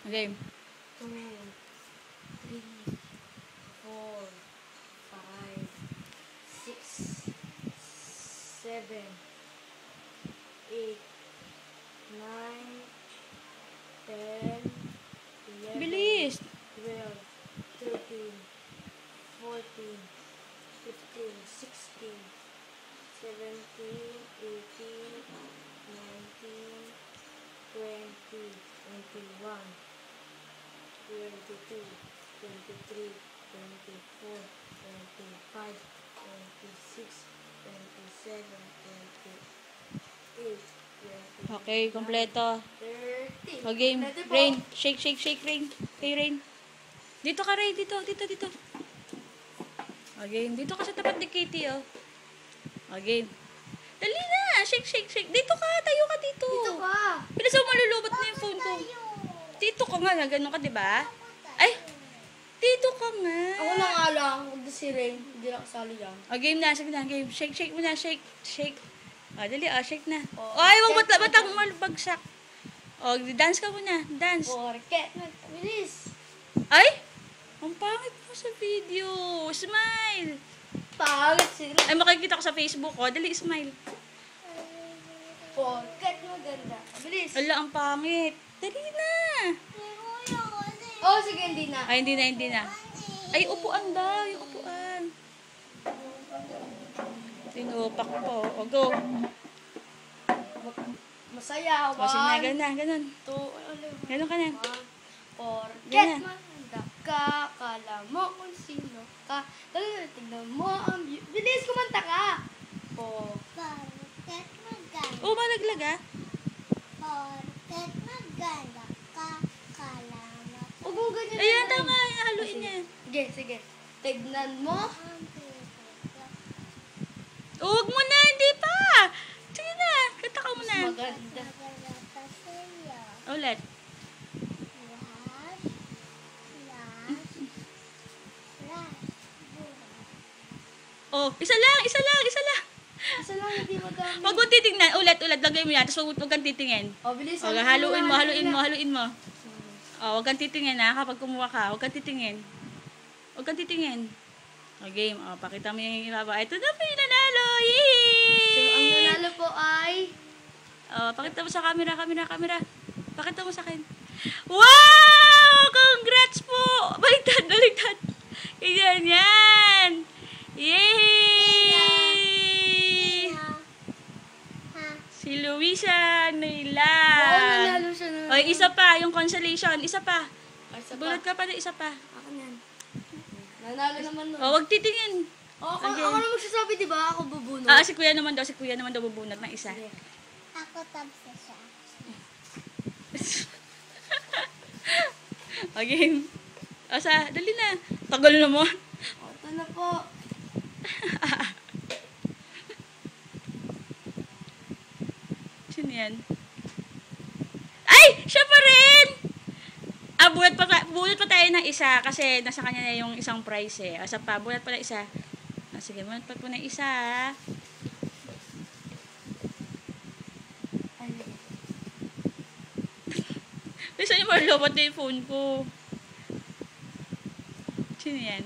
Okay. 2, 3, 4, 5, 6, 7, 8, 9, 10, 11, Bilis. 12, 13, 14, 15, 16, 17, 18, 19, 20, 21, 22, 23, 24, 25, 26, 27, 28, 29, Okay, kompleto. 30. O, game. Kompleto po. Rain. Shake, shake, shake, Rain. Okay, Rain. Dito ka, Rain. Dito. O, game. Dito ka sa tapat ni Kitty, oh. O, game. Dali na. Shake, shake, shake. Dito ka. Tayo ka dito. Dito ka. Bilis mo, malulubot na yung phone ko. Dito ka nga. Ganun ka, diba? Ay! Dito ka nga. Ako na nga lang. Huwag na si Rain. Hindi na kasali yan. O, game na. Sige na. Game. Shake, shake mo na. Shake, shake. O, dali. O, shake na. O, O, ay, wag shake. batang malbagsak. O, dance ka muna. Dance. Porket. Bilis. Ay! Ang pangit mo sa video. Smile. Pangit si Rain. Ay, makikita ko sa Facebook. O, dali, smile. Porket maganda. Bilis. Wala, ang pangit. Dali na. Oh, sige, hindi na. Ay, hindi na. Ay, upuan daw. Yung upuan. Tinupak po. O, go. Masaya. O, sige na, ganun. 2, Ganun ka na. Porket Ganyan. maganda ka. Kala mo kung sino ka. Tignan mo ang bilis, kumanta ka. Porket maganda. O, malaglag ah. Porket maganda ka. Kalamat Huwag mo ganyan. Ayan, na, tama. Rain. Haluin niya. Sige. Tignan mo. ang pinaka. Huwag mo na, hindi pa. Sige na, kanta ka muna. Maganda. Maganda pa sa'yo. Ulit. Lahat. Oh, isa lang. Isa lang, hindi madami. Huwag mo titingnan. Ulit. Lagay mo yan. Tapos huwag kang titingin. Oh, bilis. O, haluin mo. O, huwag kang titingin ha. Kapag kumuha ka, huwag kang titingin. O, game. O, pakita mo yung ibaba. Ito na po yung nanalo. So, ang Yee! nanalo po ay... O, pakita mo sa camera. Pakita mo sa akin. Wow! Congrats po! Baliktad. Yan. Yay! Si Luisa Nila. nanalo siya na. O, isa pa. Yung consolation. Isa pa. Ay, isa pa. Bulat ka pa na isa pa. Ako yan. Nanalo naman nun. O, wag titingin. Ako Okay. na magsasabi, di ba? Ako bubunot. Si kuya naman daw bubunot ng isa. Sige. Ako tapos siya. Okay. Dali na. Tagal naman. O, ito na po. Sino yan? Ay! Siya pa rin! Bunot pa tayo ng isa kasi nasa kanya na yung isang prize eh. Asa pa, bunot pa na isa. Sige, bunot pa po na isa. Ay, Bisa niyo marlobot na yung phone ko. Sino yan?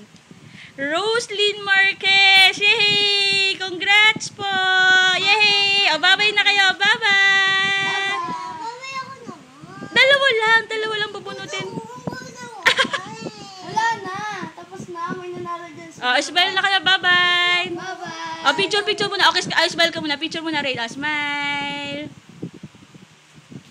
Roslyn Marquez! Yay! Congrats po! Yay! O, bye-bye na kayo. Bye-bye! Mamaya ako naman. Dalawa lang bubunutin. wala na. Tapos na. May nanalo dyan O, smile na kayo. Bye-bye! Bye-bye. O, picture muna. Okay, smile ka muna. Picture muna rin. O, smile!